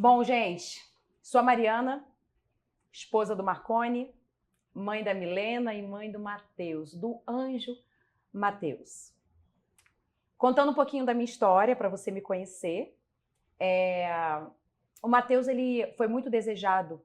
Bom, gente, sou a Mariana, esposa do Marconi, mãe da Milena e mãe do Mateus, do anjo Mateus. Contando um pouquinho da minha história para você me conhecer. O Mateus, ele foi muito desejado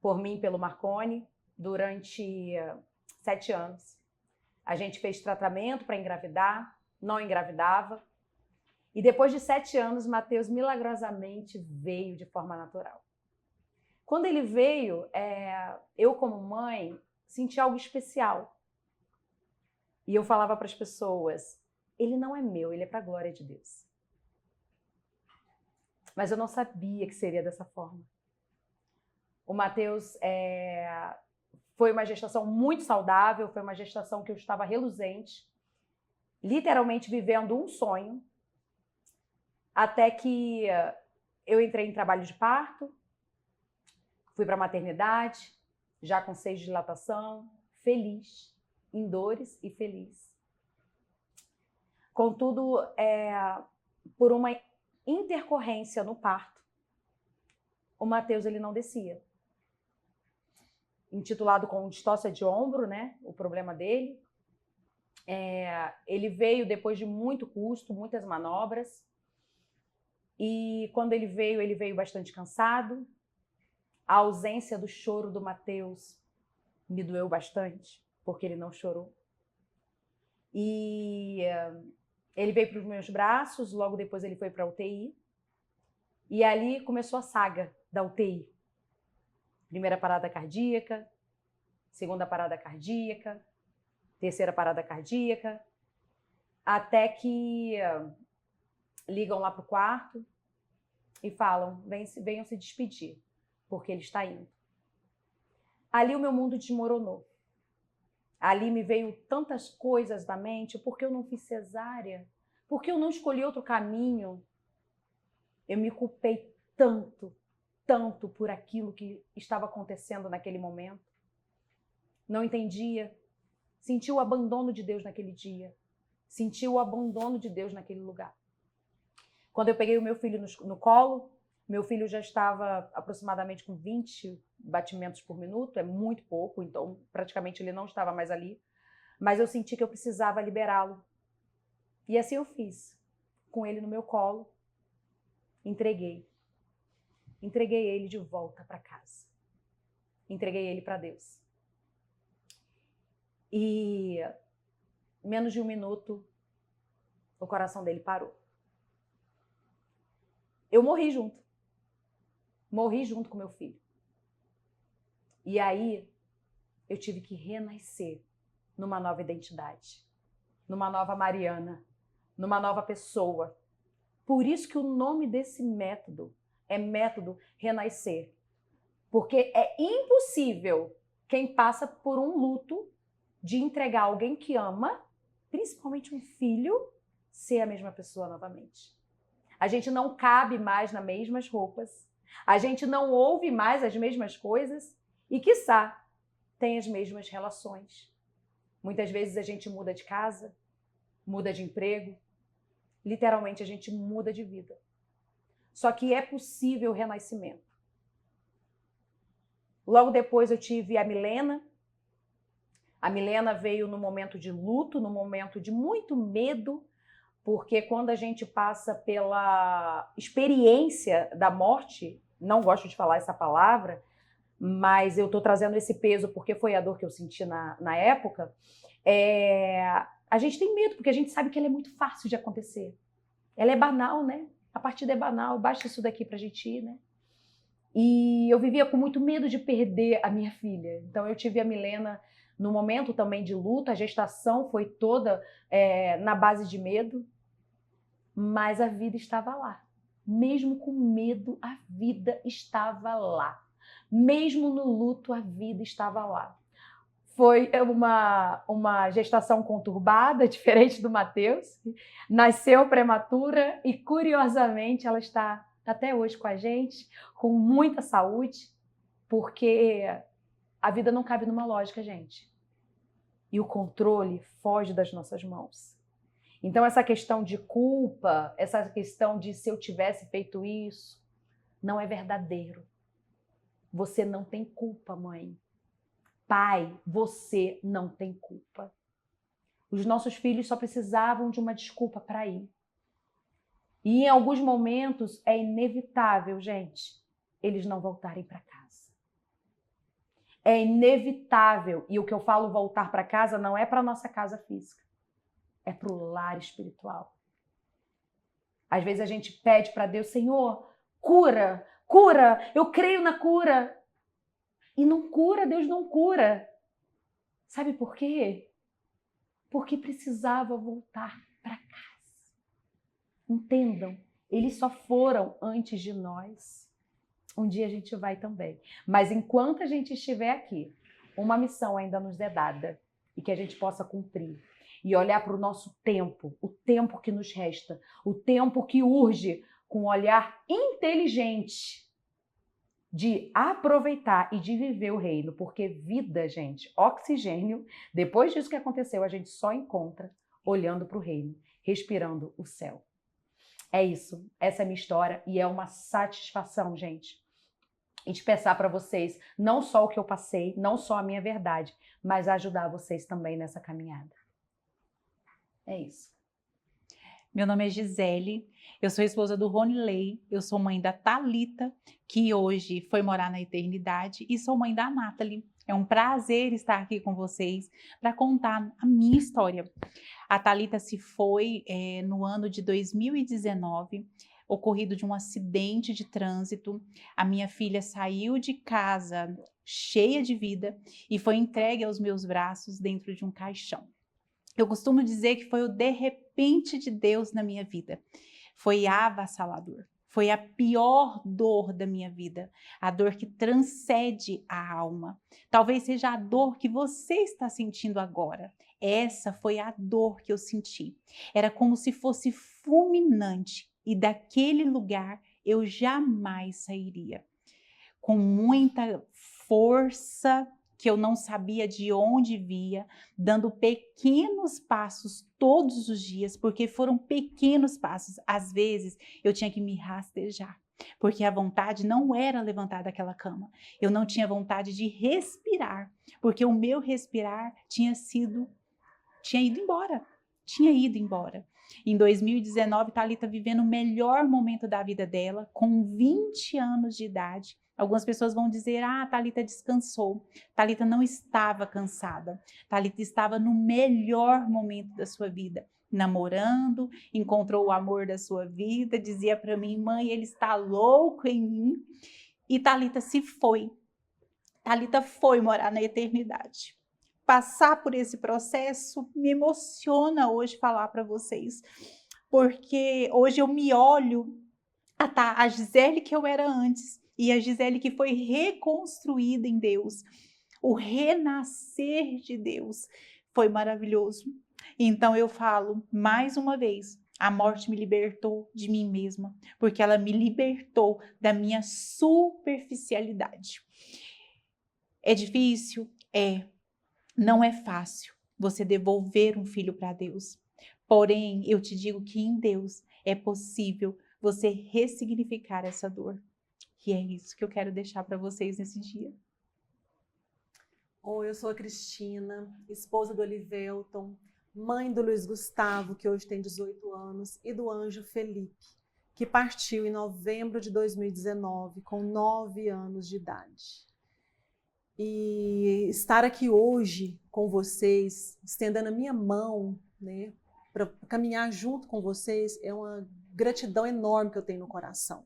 por mim, pelo Marconi, durante 7 anos. A gente fez tratamento para engravidar, não engravidava. E depois de 7 anos, Mateus milagrosamente veio de forma natural. Quando ele veio, eu como mãe senti algo especial. E eu falava para as pessoas, ele não é meu, ele é para a glória de Deus. Mas eu não sabia que seria dessa forma. O Mateus foi uma gestação muito saudável, foi uma gestação que eu estava reluzente, literalmente vivendo um sonho, até que eu entrei em trabalho de parto, fui para a maternidade, já com 6 de dilatação, feliz, em dores e feliz. Contudo, por uma intercorrência no parto, o Mateus ele não descia. Intitulado com distócia de ombro, né? O problema dele. Ele veio depois de muito custo, muitas manobras. E quando ele veio bastante cansado. A ausência do choro do Mateus me doeu bastante, porque ele não chorou. E ele veio para os meus braços, logo depois ele foi para a UTI. E ali começou a saga da UTI. Primeira parada cardíaca, segunda parada cardíaca, terceira parada cardíaca, até que ligam lá para o quarto e falam, venham se despedir, porque ele está indo. Ali o meu mundo desmoronou. Ali me veio tantas coisas na mente, por que eu não fiz cesárea? Por que eu não escolhi outro caminho? Eu me culpei tanto por aquilo que estava acontecendo naquele momento. Não entendia. Senti o abandono de Deus naquele dia. Senti o abandono de Deus naquele lugar. Quando eu peguei o meu filho no colo, meu filho já estava aproximadamente com 20 batimentos por minuto, é muito pouco, então praticamente ele não estava mais ali. Mas eu senti que eu precisava liberá-lo. E assim eu fiz, com ele no meu colo, entreguei ele de volta para casa. Entreguei ele para Deus. E menos de 1 minuto, o coração dele parou. Eu morri junto. Morri junto com meu filho. E aí, eu tive que renascer numa nova identidade, numa nova Mariana, numa nova pessoa. Por isso que o nome desse método é método renascer. Porque é impossível quem passa por um luto de entregar alguém que ama, principalmente um filho, ser a mesma pessoa novamente. A gente não cabe mais nas mesmas roupas, a gente não ouve mais as mesmas coisas e, quiçá, tem as mesmas relações. Muitas vezes a gente muda de casa, muda de emprego, literalmente a gente muda de vida. Só que é possível o renascimento. Logo depois eu tive a Milena. A Milena veio no momento de luto, no momento de muito medo, porque quando a gente passa pela experiência da morte, não gosto de falar essa palavra, mas eu estou trazendo esse peso porque foi a dor que eu senti na época, a gente tem medo, porque a gente sabe que ela é muito fácil de acontecer. Ela é banal, né? A partida é banal, basta isso daqui pra gente ir, né? E eu vivia com muito medo de perder a minha filha. Então eu tive a Milena no momento também de luto, a gestação foi toda na base de medo, mas a vida estava lá. Mesmo com medo, a vida estava lá. Mesmo no luto, a vida estava lá. Foi uma gestação conturbada, diferente do Mateus. Nasceu prematura e, curiosamente, ela está até hoje com a gente, com muita saúde, porque a vida não cabe numa lógica, gente. E o controle foge das nossas mãos. Então, essa questão de culpa, essa questão de se eu tivesse feito isso, não é verdadeiro. Você não tem culpa, mãe. Pai, você não tem culpa. Os nossos filhos só precisavam de uma desculpa para ir. E em alguns momentos é inevitável, gente, eles não voltarem para casa. É inevitável. E o que eu falo voltar para casa não é para nossa casa física. É para o lar espiritual. Às vezes a gente pede para Deus, Senhor, cura, cura, eu creio na cura. E não cura, Deus não cura. Sabe por quê? Porque precisava voltar para casa. Entendam, eles só foram antes de nós. Um dia a gente vai também. Mas enquanto a gente estiver aqui, uma missão ainda nos é dada e que a gente possa cumprir. E olhar para o nosso tempo, o tempo que nos resta, o tempo que urge, com um olhar inteligente de aproveitar e de viver o reino. Porque vida, gente, oxigênio, depois disso que aconteceu, a gente só encontra olhando para o reino, respirando o céu. É isso, essa é a minha história e é uma satisfação, gente, expressar para vocês não só o que eu passei, não só a minha verdade, mas ajudar vocês também nessa caminhada. É isso. Meu nome é Gisele, eu sou esposa do Ronilei, eu sou mãe da Thalita, que hoje foi morar na eternidade, e sou mãe da Nathalie. É um prazer estar aqui com vocês para contar a minha história. A Thalita se foi no ano de 2019, ocorrido de um acidente de trânsito. A minha filha saiu de casa cheia de vida e foi entregue aos meus braços dentro de um caixão. Eu costumo dizer que foi o de repente de Deus na minha vida. Foi avassalador. Foi a pior dor da minha vida. A dor que transcende a alma. Talvez seja a dor que você está sentindo agora. Essa foi a dor que eu senti. Era como se fosse fulminante. E daquele lugar eu jamais sairia. Com muita força, que eu não sabia de onde via, dando pequenos passos todos os dias, porque foram pequenos passos. Às vezes, eu tinha que me rastejar, porque a vontade não era levantar daquela cama. Eu não tinha vontade de respirar, porque o meu respirar tinha ido embora. Tinha ido embora. Em 2019, Thalita vivendo o melhor momento da vida dela, com 20 anos de idade. Algumas pessoas vão dizer, Thalita descansou. Thalita não estava cansada. Thalita estava no melhor momento da sua vida. Namorando, encontrou o amor da sua vida, dizia para mim, mãe, ele está louco em mim. E Thalita se foi. Thalita foi morar na eternidade. Passar por esse processo me emociona hoje falar para vocês, porque hoje eu me olho a Gisele que eu era antes e a Gisele que foi reconstruída em Deus. O renascer de Deus foi maravilhoso. Então eu falo mais uma vez, a morte me libertou de mim mesma, porque ela me libertou da minha superficialidade. É difícil? Não é fácil você devolver um filho para Deus. Porém, eu te digo que em Deus é possível você ressignificar essa dor. E é isso que eu quero deixar para vocês nesse dia. Eu sou a Cristina, esposa do Olivelton, mãe do Luiz Gustavo, que hoje tem 18 anos, e do Anjo Felipe, que partiu em novembro de 2019, com 9 anos de idade. E estar aqui hoje com vocês, estendendo a minha mão, né, para caminhar junto com vocês, é uma gratidão enorme que eu tenho no coração.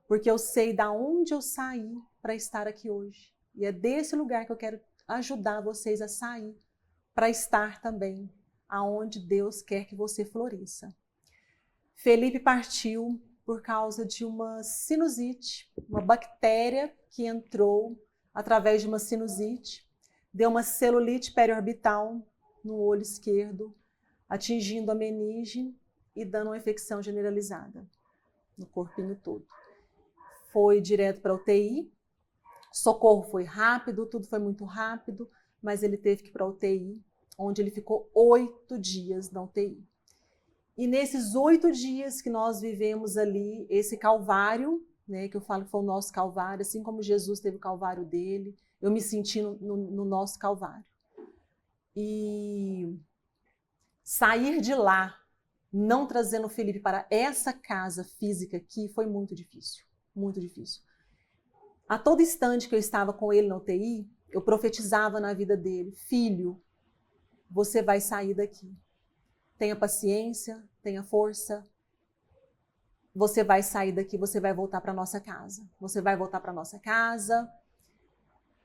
Porque eu sei da onde eu saí para estar aqui hoje. E é desse lugar que eu quero ajudar vocês a sair, para estar também aonde Deus quer que você floresça. Felipe partiu por causa de uma sinusite, uma bactéria que entrou através de uma sinusite, deu uma celulite periorbital no olho esquerdo, atingindo a meninge e dando uma infecção generalizada no corpinho todo. Foi direto para a UTI, socorro foi rápido, tudo foi muito rápido, mas ele teve que ir para a UTI, onde ele ficou 8 dias na UTI. E nesses 8 dias que nós vivemos ali, esse calvário, né, que eu falo que foi o nosso Calvário, assim como Jesus teve o Calvário dele, eu me senti no nosso Calvário. E sair de lá, não trazendo o Felipe para essa casa física aqui, foi muito difícil, muito difícil. A todo instante que eu estava com ele na UTI, eu profetizava na vida dele: filho, você vai sair daqui. Tenha paciência, tenha força. Você vai sair daqui, você vai voltar para nossa casa. Você vai voltar para nossa casa.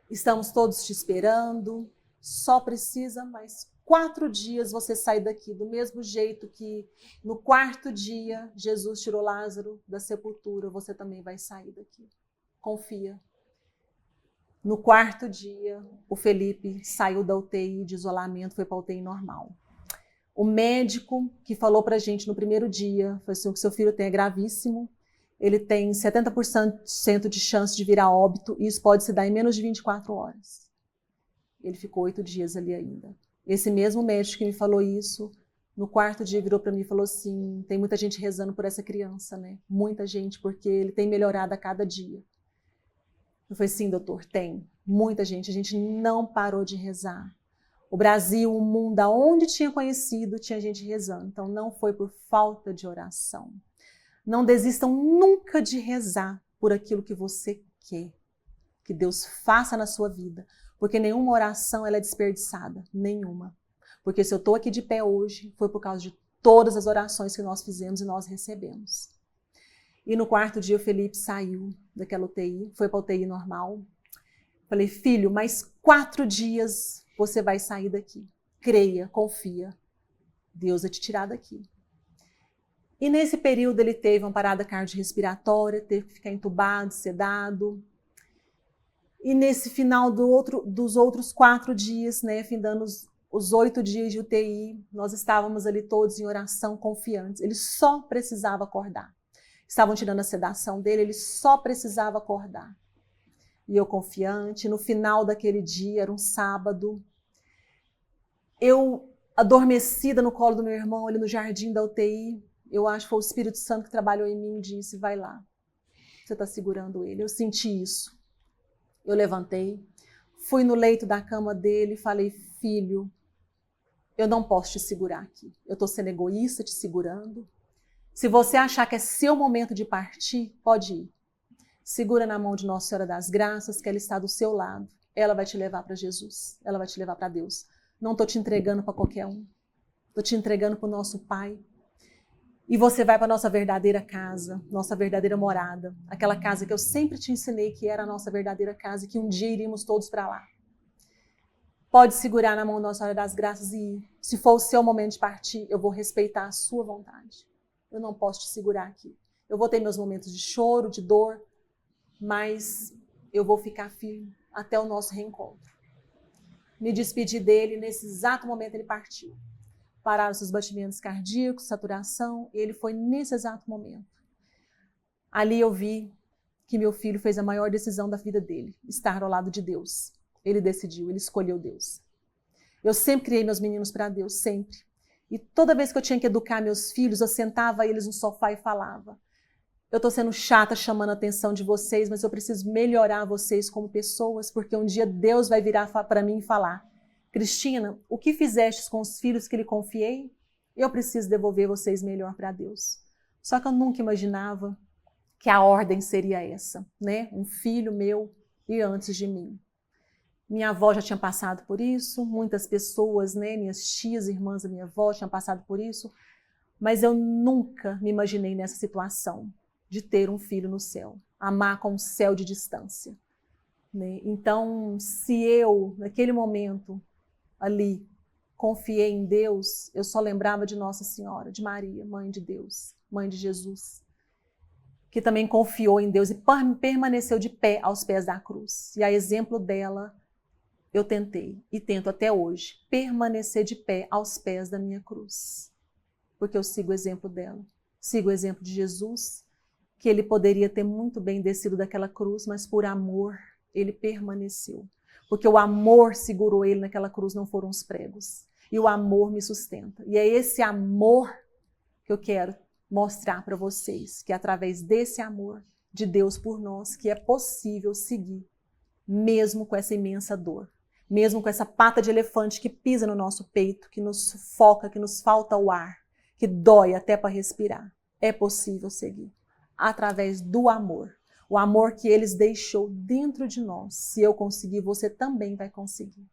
Estamos todos te esperando. Só precisa mais 4 dias você sair daqui. Do mesmo jeito que no 4º dia Jesus tirou Lázaro da sepultura, você também vai sair daqui. Confia. No 4º dia, o Felipe saiu da UTI de isolamento, foi para a UTI normal. O médico que falou para a gente no primeiro dia, foi assim: o que seu filho tem é gravíssimo, ele tem 70% de chance de virar óbito e isso pode se dar em menos de 24 horas. Ele ficou 8 dias ali ainda. Esse mesmo médico que me falou isso, no 4º dia virou para mim e falou assim: tem muita gente rezando por essa criança, né? Muita gente, porque ele tem melhorado a cada dia. Eu falei: sim, doutor, tem. Muita gente. A gente não parou de rezar. O Brasil, o mundo, aonde tinha conhecido, tinha gente rezando. Então, não foi por falta de oração. Não desistam nunca de rezar por aquilo que você quer que Deus faça na sua vida. Porque nenhuma oração ela é desperdiçada. Nenhuma. Porque se eu estou aqui de pé hoje, foi por causa de todas as orações que nós fizemos e nós recebemos. E no 4º dia o Felipe saiu daquela UTI, foi para a UTI normal. Falei: filho, mais 4 dias você vai sair daqui. Creia, confia. Deus vai te tirar daqui. E nesse período ele teve uma parada cardiorrespiratória, teve que ficar entubado, sedado. E nesse final dos outros 4 dias, né, findando os 8 dias de UTI, nós estávamos ali todos em oração, confiantes. Ele só precisava acordar. Estavam tirando a sedação dele, ele só precisava acordar. E eu confiante, no final daquele dia, era um sábado, eu adormecida no colo do meu irmão, ali no jardim da UTI, eu acho que foi o Espírito Santo que trabalhou em mim e disse: vai lá, você está segurando ele. Eu senti isso. Eu levantei, fui no leito da cama dele e falei: filho, eu não posso te segurar aqui. Eu estou sendo egoísta te segurando. Se você achar que é seu momento de partir, pode ir. Segura na mão de Nossa Senhora das Graças, que ela está do seu lado. Ela vai te levar para Jesus. Ela vai te levar para Deus. Não estou te entregando para qualquer um. Estou te entregando para o nosso Pai. E você vai para a nossa verdadeira casa, nossa verdadeira morada. Aquela casa que eu sempre te ensinei que era a nossa verdadeira casa e que um dia iríamos todos para lá. Pode segurar na mão de Nossa Senhora das Graças e ir. Se for o seu momento de partir, eu vou respeitar a sua vontade. Eu não posso te segurar aqui. Eu vou ter meus momentos de choro, de dor, mas eu vou ficar firme até o nosso reencontro. Me despedi dele, nesse exato momento ele partiu. Pararam seus batimentos cardíacos, saturação, e ele foi nesse exato momento. Ali eu vi que meu filho fez a maior decisão da vida dele, estar ao lado de Deus. Ele decidiu, ele escolheu Deus. Eu sempre criei meus meninos para Deus, sempre. E toda vez que eu tinha que educar meus filhos, eu sentava eles no sofá e falava: eu estou sendo chata chamando a atenção de vocês, mas eu preciso melhorar vocês como pessoas, porque um dia Deus vai virar para mim e falar: Cristina, o que fizestes com os filhos que lhe confiei? Eu preciso devolver vocês melhor para Deus. Só que eu nunca imaginava que a ordem seria essa, né? Um filho meu e antes de mim. Minha avó já tinha passado por isso, muitas pessoas, né, minhas tias, irmãs da minha avó tinham passado por isso, mas eu nunca me imaginei nessa situação de ter um filho no céu, amar com um céu de distância. Né? Então, se eu, naquele momento, ali, confiei em Deus, eu só lembrava de Nossa Senhora, de Maria, Mãe de Deus, Mãe de Jesus, que também confiou em Deus e permaneceu de pé aos pés da cruz. E a exemplo dela, eu tentei e tento até hoje permanecer de pé aos pés da minha cruz, porque eu sigo o exemplo dela, sigo o exemplo de Jesus, que ele poderia ter muito bem descido daquela cruz, mas por amor ele permaneceu, porque o amor segurou ele naquela cruz, não foram os pregos, e o amor me sustenta, e é esse amor que eu quero mostrar para vocês, que através desse amor de Deus por nós que é possível seguir, mesmo com essa imensa dor, mesmo com essa pata de elefante que pisa no nosso peito, que nos sufoca, que nos falta o ar, que dói até para respirar. É possível seguir através do amor. O amor que eles deixou dentro de nós. Se eu conseguir, você também vai conseguir.